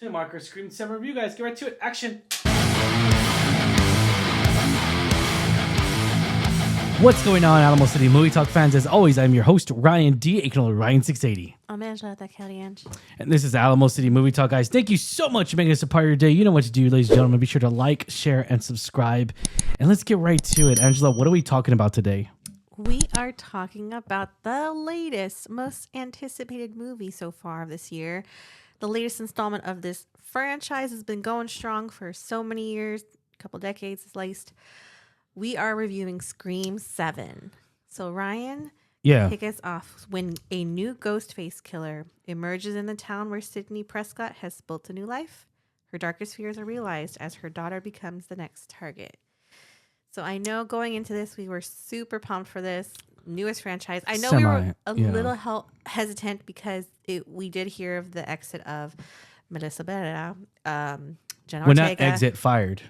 To Marker Scream 7 review, guys. Get right to it. Action. What's going on, Alamo City Movie Talk fans? As always, I'm your host, Ryan D. aka Ryan680. I'm Angela, that Kelly Ange. And this is Alamo City Movie Talk, guys. Thank you so much for making us a part of your day. You know what to do, ladies and gentlemen. Be sure to like, share, and subscribe. And let's get right to it. Angela, what are we talking about today? We are talking about the latest, most anticipated movie so far this year. The latest installment of this franchise has been going strong for so many years, a couple decades at least. We are reviewing Scream 7. So Ryan, kick us off. When a new Ghostface killer emerges in the town where Sidney Prescott has built a new life, her darkest fears are realized as her daughter becomes the next target. So I know going into this, we were super pumped for this newest franchise. I know we were a little hesitant because we did hear of the exit of Melissa Barrera, Jenna Ortega. We're not exit, fired.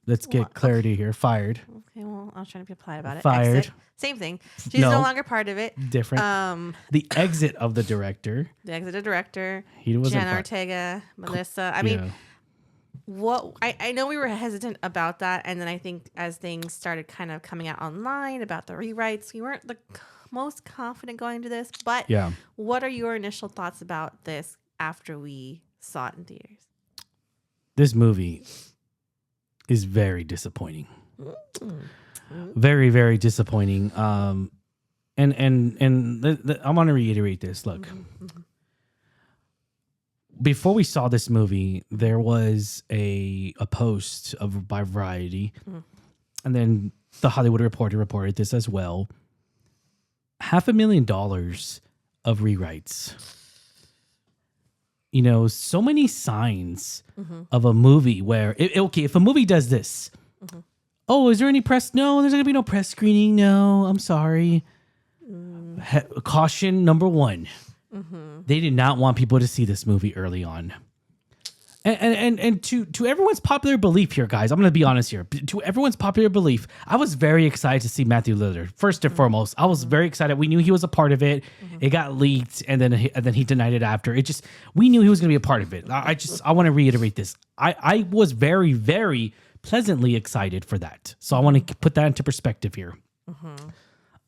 Let's get clarity here. Fired. Okay, well, I was trying to be polite about it. Fired. Exit. Same thing. She's no longer part of it. Different. The exit of the director. The exit of director. He wasn't Jenna Ortega, Melissa. I mean, what I know we were hesitant about that, and then I think as things started kind of coming out online about the rewrites, we weren't the most confident going into this. But what are your initial thoughts about this after we saw it in theaters? This movie is very disappointing. Very, very disappointing. And I want to reiterate this. Look. Before we saw this movie, there was a post by Variety, and then the Hollywood Reporter reported this as well. $500,000 of rewrites. You know, so many signs of a movie where, if a movie does this, oh, is there any press? No, there's going to be no press screening. No, I'm sorry. Caution number one. They did not want people to see this movie early on. And to everyone's popular belief here, guys, I'm going to be honest here. To everyone's popular belief, I was very excited to see Matthew Lillard. First and foremost, I was very excited. We knew he was a part of it. It got leaked, and then he denied it after. We knew he was going to be a part of it. I want to reiterate this. I was very, very pleasantly excited for that. So I want to put that into perspective here.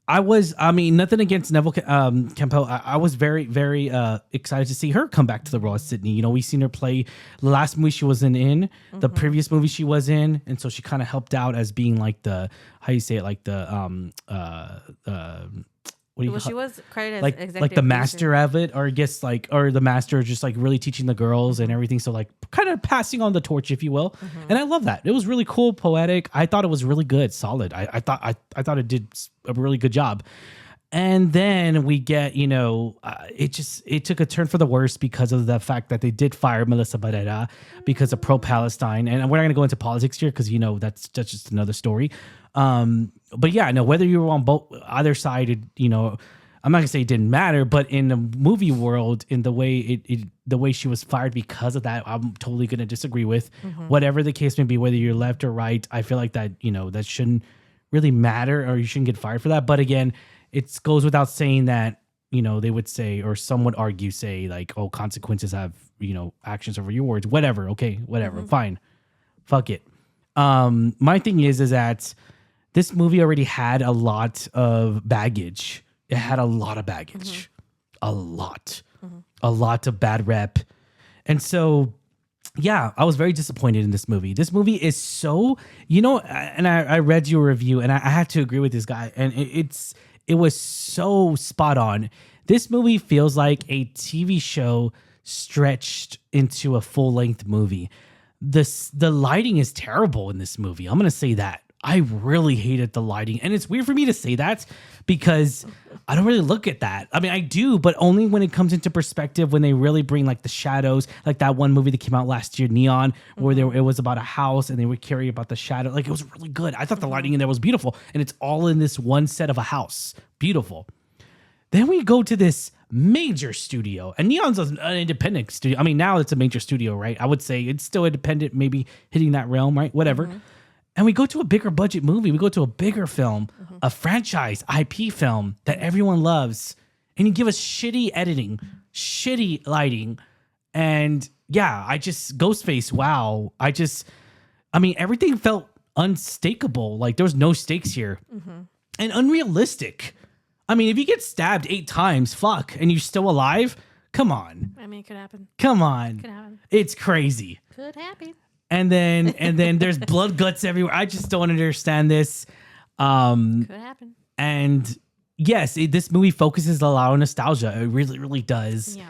Nothing against Neville Campbell. I was very, very excited to see her come back to the role as Sidney. You know, we've seen her play the last movie she was in, the previous movie she was in, and so she kind of helped out as being like the, how you say it, like the she was credited as executive like the master of it, or I guess or the master just like really teaching the girls and everything. So like kind of passing on the torch, if you will. And I love that. It was really cool, poetic. I thought it was really good, solid. I thought it did a really good job. And then we get, it took a turn for the worse because of the fact that they did fire Melissa Barrera because of pro-Palestine. And we're not going to go into politics here because, that's just another story. But yeah, no, whether you were on either side, I'm not gonna say it didn't matter, but in the movie world, in the way the way she was fired because of that, I'm totally gonna disagree with. Whatever the case may be, whether you're left or right, I feel like that, that shouldn't really matter, or you shouldn't get fired for that. But again, it goes without saying that, they would say, or some would argue, say like, oh, consequences have, actions over your words, whatever. Okay, whatever, fine. Fuck it. My thing is that this movie already had a lot of baggage. It had a lot of baggage, a lot of bad rep. And so, yeah, I was very disappointed in this movie. This movie is so, and I read your review and I had to agree with this guy, and it was so spot on. This movie feels like a TV show stretched into a full length movie. The lighting is terrible in this movie. I'm going to say that. I really hated the lighting. And it's weird for me to say that because I don't really look at that. I mean, I do, but only when it comes into perspective, when they really bring like the shadows, like that one movie that came out last year, Neon, where it was about a house and they would carry about the shadow. Like, it was really good. I thought the lighting in there was beautiful, and it's all in this one set of a house. Beautiful. Then we go to this major studio, and Neon's an independent studio. I mean, now it's a major studio, right? I would say it's still independent, maybe hitting that realm, right? Whatever. And we go to a bigger budget movie. We go to a bigger film, a franchise IP film that everyone loves. And you give us shitty editing, shitty lighting, and I just Ghostface. Wow. I mean, everything felt unstakeable. Like there was no stakes here and unrealistic. I mean, if you get stabbed 8 times, fuck, and you're still alive, come on. I mean, it could happen. Come on. Could happen. It's crazy. Could happen. And then there's blood guts everywhere. I just don't understand this. Could happen. And yes, this movie focuses a lot on nostalgia. It really, really does. Yeah.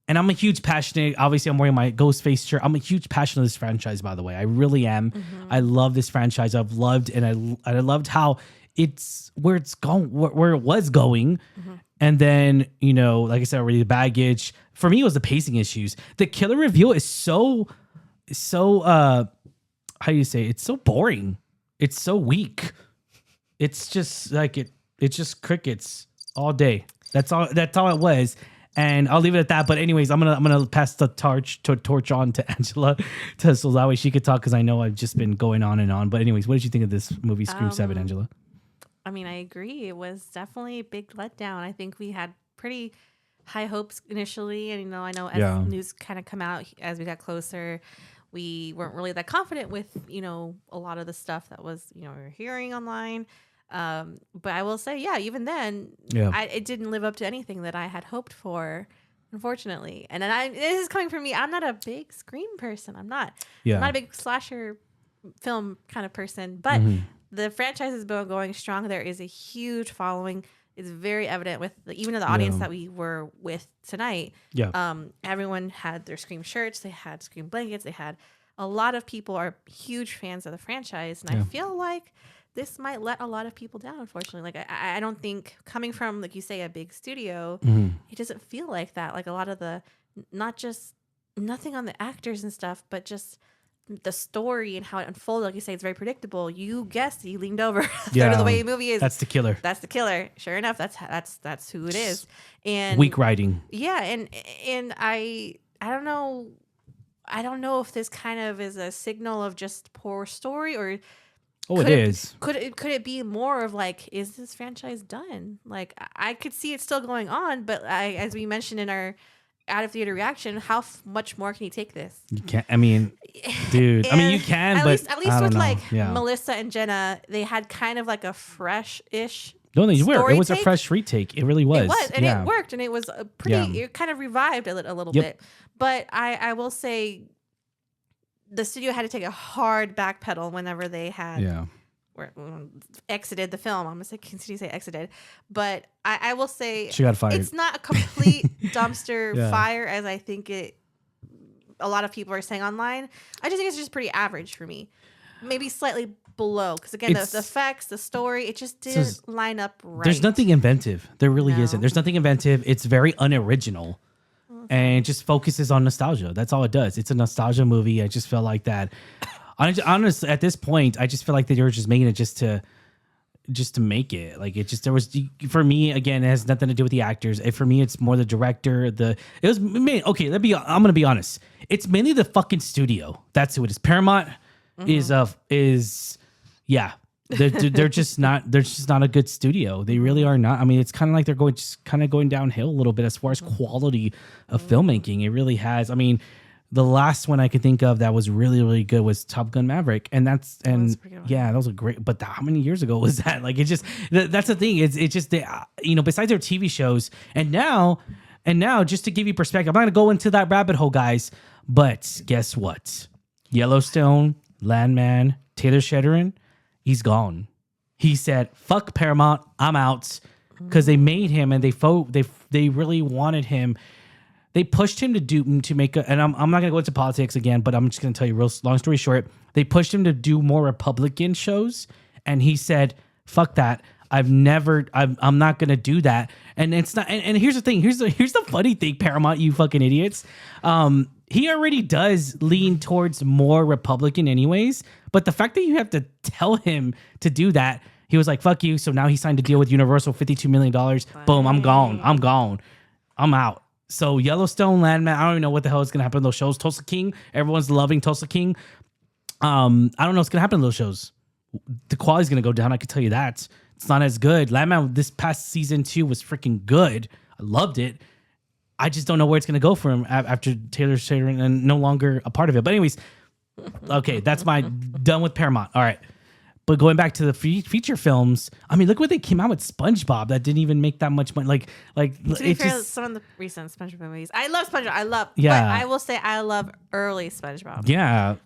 And I'm a huge passionate. Obviously, I'm wearing my Ghostface shirt. I'm a huge passionate of this franchise, by the way. I really am. I love this franchise. I've loved and I loved how it's where it's going, where it was going. And then, you know, like I said already, the baggage. For me, it was the pacing issues. The killer reveal is so how do you say? It's so boring. It's so weak. It's just like it's just crickets all day. That's all it was. And I'll leave it at that. But anyways, I'm gonna pass the torch on to Angela, so that way she could talk, because I know I've just been going on and on. But anyways, what did you think of this movie, Scream 7, Angela? I mean, I agree. It was definitely a big letdown. I think we had pretty high hopes initially, and I know as news kind of come out as we got closer, we weren't really that confident with a lot of the stuff that was we were hearing online. But I will say, even then, it didn't live up to anything that I had hoped for, unfortunately. And then this is coming from me. I'm not a big Scream person. I'm not a big slasher film kind of person. But the franchise has been going strong. There is a huge following. It's very evident with even in the audience that we were with tonight. Everyone had their Scream shirts. They had Scream blankets. They had a lot of people are huge fans of the franchise, and I feel like this might let a lot of people down, unfortunately. Like, I don't think, coming from, like you say, a big studio, it doesn't feel like that. Like, a lot of the, not just, nothing on the actors and stuff, but just the story and how it unfolded. Like you say, it's very predictable. You guessed, you leaned over. Sort of the way the movie is. That's the killer. That's the killer. Sure enough, that's who it is. And weak writing. Yeah, and I don't know. I don't know if this kind of is a signal of just poor story, or it is. Could it be more of like, is this franchise done? Like, I could see it still going on, but as we mentioned in our out of theater reaction, how much more can you take this? You can't. I mean, dude. I mean, you can, at but least with know. Melissa and Jenna, they had kind of like a fresh-ish. No, they were. It was take. A fresh retake. It really was. It was, and it worked, and it was a pretty. It kind of revived a little bit. But I will say, the studio had to take a hard backpedal whenever they had exited the film. I'm gonna continue to say exited, but I will say she got fired. It's not a complete dumpster fire as I think a lot of people are saying online. I just think it's just pretty average for me, maybe slightly below, because again, the effects, the story, it just didn't line up right. There's nothing inventive. There really isn't. There's nothing inventive. It's very unoriginal. And it just focuses on nostalgia. That's all it does. It's a nostalgia movie. I just felt like that. Honestly, at this point, I just feel like they were just making it just to make it. Like, it just, there was, for me, again, it has nothing to do with the actors. For me, it's more the director. I'm gonna be honest. It's mainly the fucking studio. That's who it is. Paramount is. They're just not a good studio. They really are not. I mean, it's kind of like they're going downhill a little bit as far as quality of filmmaking. It really has. I mean, the last one I could think of that was really, really good was Top Gun Maverick, and that was a great. But how many years ago was that? Like, it just, that's the thing. It's just besides their TV shows, and now just to give you perspective, I'm not gonna go into that rabbit hole, guys. But guess what? Yellowstone, Landman, Taylor Sheridan. He's gone. He said, "Fuck Paramount, I'm out," because they made him, and they really wanted him. They pushed him to make and I'm not gonna go into politics again, but I'm just gonna tell you real long story short. They pushed him to do more Republican shows, and he said, "Fuck that. I'm not gonna do that." And it's not. And here's the thing. Here's the funny thing, Paramount, you fucking idiots. He already does lean towards more Republican anyways, but the fact that you have to tell him to do that, he was like, "Fuck you." So now he signed a deal with Universal, $52 million. Boom, I'm gone. I'm out. So Yellowstone, Landman, I don't even know what the hell is going to happen in those shows. Tulsa King, everyone's loving Tulsa King. I don't know what's going to happen in those shows. The quality's going to go down, I can tell you that. It's not as good. Landman this past season 2 was freaking good. I loved it. I just don't know where it's going to go for him after Taylor Sheridan and no longer a part of it. But anyways, okay, that's my done with Paramount. All right. But going back to the feature films, I mean, look what they came out with SpongeBob that didn't even make that much money. Like to be fair, just, some of the recent SpongeBob movies, I love SpongeBob. Yeah. But I will say I love early SpongeBob. Yeah.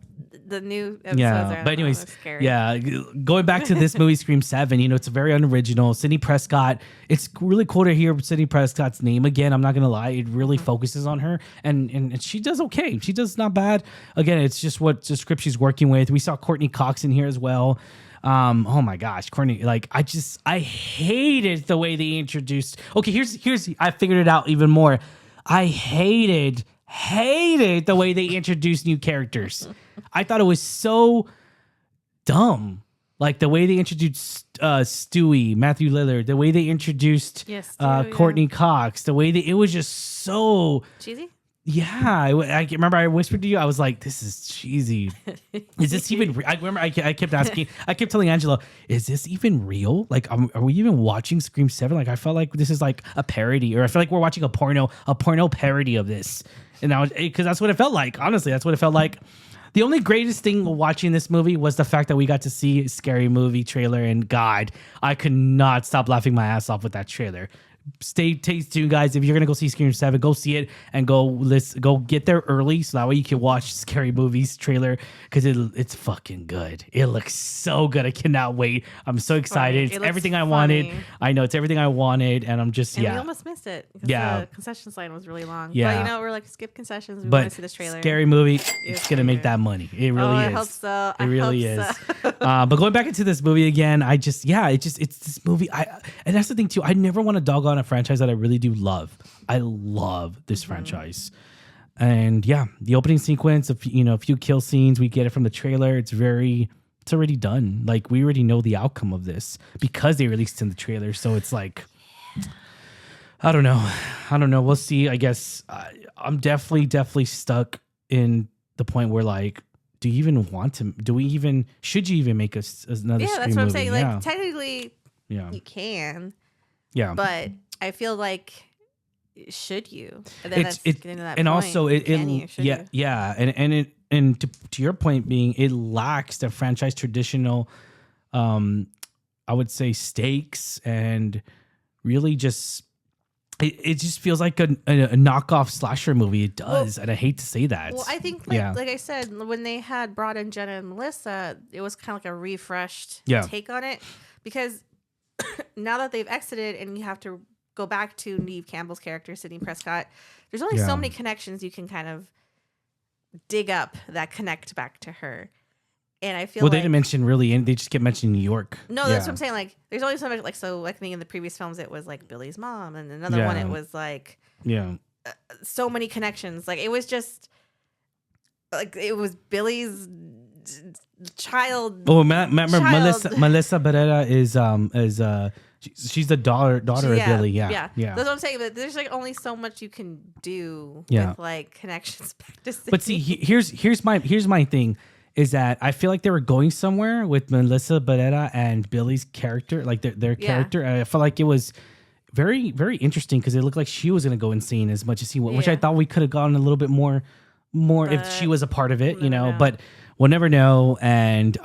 The new episodes are but anyways, scary. yeah, going back to this movie, Scream 7, it's very unoriginal. Sidney Prescott, it's really cool to hear Sidney Prescott's name again. I'm not gonna lie, it really focuses on her, and she does okay. She does not bad. Again, it's just what the script she's working with. We saw Courtney Cox in here as well. Oh my gosh, Courtney! Like I hated the way they introduced. Okay, here's I figured it out even more. I hated the way they introduced new characters. I thought it was so dumb. Like the way they introduced Stewie, Matthew Lillard, the way they introduced Courtney Cox, the way it was just so cheesy. Yeah, I remember I whispered to you. I was like, "This is cheesy. Is this even?" I remember I kept asking. I kept telling Angela, "Is this even real? Like, are we even watching Scream 7? Like, I felt like this is like a parody, or I feel like we're watching a porno parody of this." And now, because that's what it felt like. Honestly, that's what it felt like. The only greatest thing watching this movie was the fact that we got to see a Scary Movie trailer, and God, I could not stop laughing my ass off with that trailer. Stay tuned, guys. If you're gonna go see Scream 7, go see it and go get there early so that way you can watch Scary Movies trailer because it's fucking good. It looks so good. I cannot wait. I'm so excited. It's everything I wanted. I know it's everything I wanted, and I'm just we almost missed it because the concessions line was really long. Yeah, but we're like skip concessions. We want to see this trailer. Scary Movie, it's gonna make that money. It really is. I hope so. It really is. But going back into this movie again, it's this movie. And that's the thing too. I never want to dog on a franchise that I really do love. I love this franchise. And yeah, the opening sequence of a few kill scenes, we get it from the trailer. It's already done. Like we already know the outcome of this because they released in the trailer. So it's like I don't know. We'll see. I guess I'm definitely stuck in the point where like should you even make another Scream movie? Yeah, that's what I'm saying. Like technically you can. Yeah. But I feel like should you? And then and to your point being it lacks the franchise traditional I would say stakes and really just it just feels like a knockoff slasher movie. It does, and I hate to say that. Well, I think like I said, when they had brought in Jenna and Melissa, it was kind of like a refreshed take on it because now that they've exited and you have to go back to Neve Campbell's character, Sidney Prescott, there's only so many connections you can kind of dig up that connect back to her. And I feel they didn't mention really, they just kept mentioning New York. No, that's what I'm saying. Like, there's only so much, like, so I think in the previous films it was like Billy's mom, and another one it was like, so many connections. Like, it was just like it was Billy's child. Oh, remember Melissa Barrera is she's the daughter of Billy. Yeah. That's what I'm saying. But there's like only so much you can do with like connections back to Sidney. But see, here's my thing is that I feel like they were going somewhere with Melissa Barrera and Billy's character, like their character. I felt like it was very, very interesting because it looked like she was going to go insane as much as he went, which I thought we could have gotten a little bit more if she was a part of it, but we'll never know. And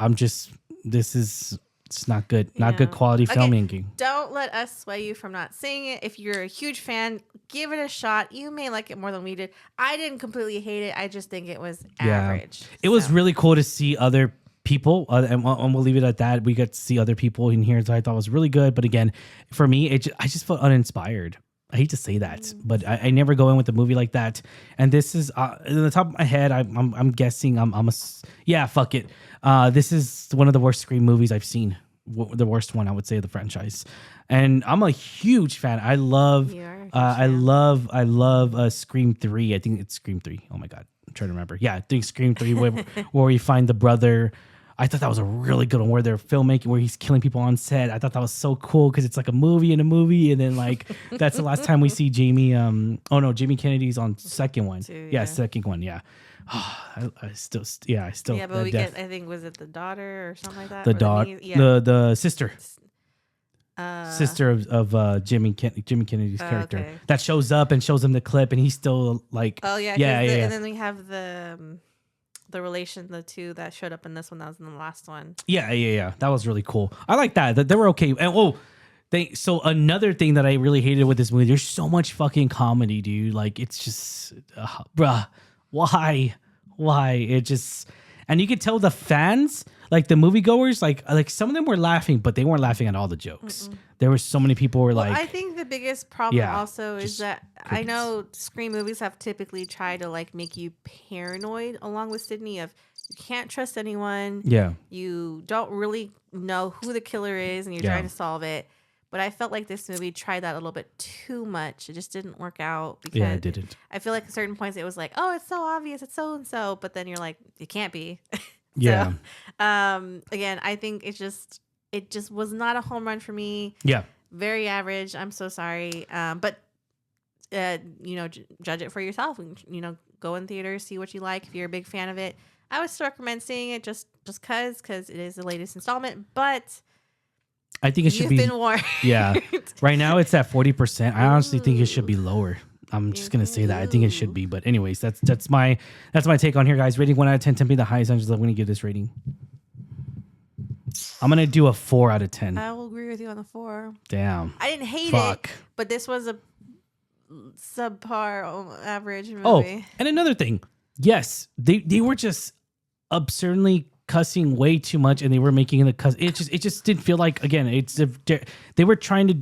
it's not good. Not good quality filmmaking. Don't let us sway you from not seeing it. If you're a huge fan, give it a shot. You may like it more than we did. I didn't completely hate it. I just think it was average. It was really cool to see other people, and we'll leave it at that. We got to see other people in here that I thought was really good. But again, for me, I just felt uninspired. I hate to say that, but I never go in with a movie like that. And this is in the top of my head. I'm guessing fuck it. This is one of the worst Scream movies I've seen. The worst one, I would say, of the franchise. And I'm a huge fan. I love Scream 3. I think it's Scream 3. Oh my God, I'm trying to remember. Yeah, I think Scream 3 where we find the brother. I thought that was a really good one where they're filmmaking, where he's killing people on set. I thought that was so cool because it's like a movie in a movie, and then like that's the last time we see Jamie. Jamie Kennedy's on second one. Second one. Yeah. I still. Yeah, but we get. I think was it the daughter or something like that. The daughter. The sister. sister of Jimmy Kennedy's character okay. that shows up and shows him the clip, and he's still like, Oh yeah, yeah. And then we have the relation, the two that showed up in this one, that was in the last one. Yeah. That was really cool. I like that they were okay. And so another thing that I really hated with this movie, there's so much fucking comedy, dude. Like it's just, bruh, why? It just, and you could tell the fans, like the moviegoers, like some of them were laughing, but they weren't laughing at all the jokes. There were so many people who were like, I think the biggest problem also is that I know Scream movies have typically tried to like make you paranoid, along with Sidney, of you can't trust anyone. Yeah. You don't really know who the killer is, and you're trying to solve it. But I felt like this movie tried that a little bit too much. It just didn't work out. Because it didn't. I feel like at certain points it was like, oh, it's so obvious, it's so and so, but then you're like, it can't be. Yeah. Again, I think it just was not a home run for me. Yeah. Very average. I'm so sorry. But judge it for yourself. Go in theaters, see what you like. If you're a big fan of it, I would still recommend seeing it just because it is the latest installment. But I think it should be. You've been warned. Yeah. Right now it's at 40%. I honestly think it should be lower. I'm just gonna say that. I think it should be. But anyways, that's my take on here, guys. Rating 1 out of 10. 10 being the highest. I'm gonna give this rating. I'm gonna do a 4 out of 10. I will agree with you on the 4. Damn. I didn't hate it, but this was a subpar average movie. Oh, and another thing. Yes, they were just absurdly cussing way too much, and they were making the cuss. It just didn't feel like, again, they were trying to,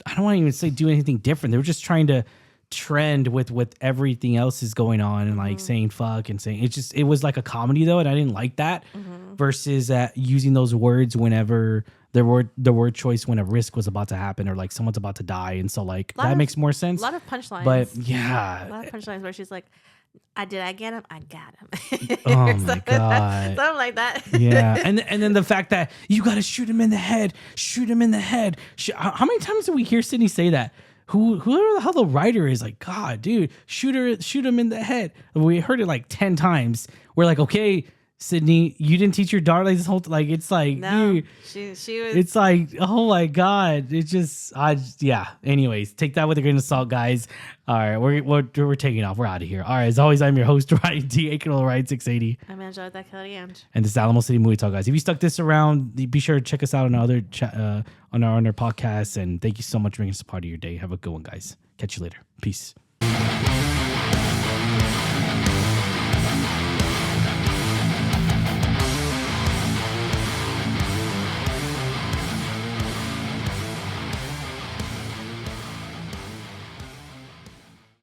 I don't want to even say do anything different. They were just trying to trend with everything else is going on, and like saying fuck and saying, it was like a comedy though, and I didn't like that. Versus using those words whenever the word choice when a risk was about to happen, or like someone's about to die, and so like that makes more sense. A lot of punchlines, but yeah, a lot of punchlines where she's like, I get him. I got him. Oh my god, something like that. Yeah, and then the fact that you got to shoot him in the head. How many times do we hear Sidney say that? Whoever the hell the writer is, like, God, dude, shoot him in the head. We heard it like 10 times. We're like, okay, Sidney, you didn't teach your daughter like this whole like it's like, no, dude, she was. It's like, oh my god, yeah. Anyways, take that with a grain of salt, guys. All right, we're taking off. We're out of here. All right, as always, I'm your host, Ryan D. Akinol, Ryan 680. I'm Angela Dakarian. And this is Alamo City Movie Talk, guys. If you stuck this around, be sure to check us out on our other on our podcasts. And thank you so much for making us a part of your day. Have a good one, guys. Catch you later. Peace.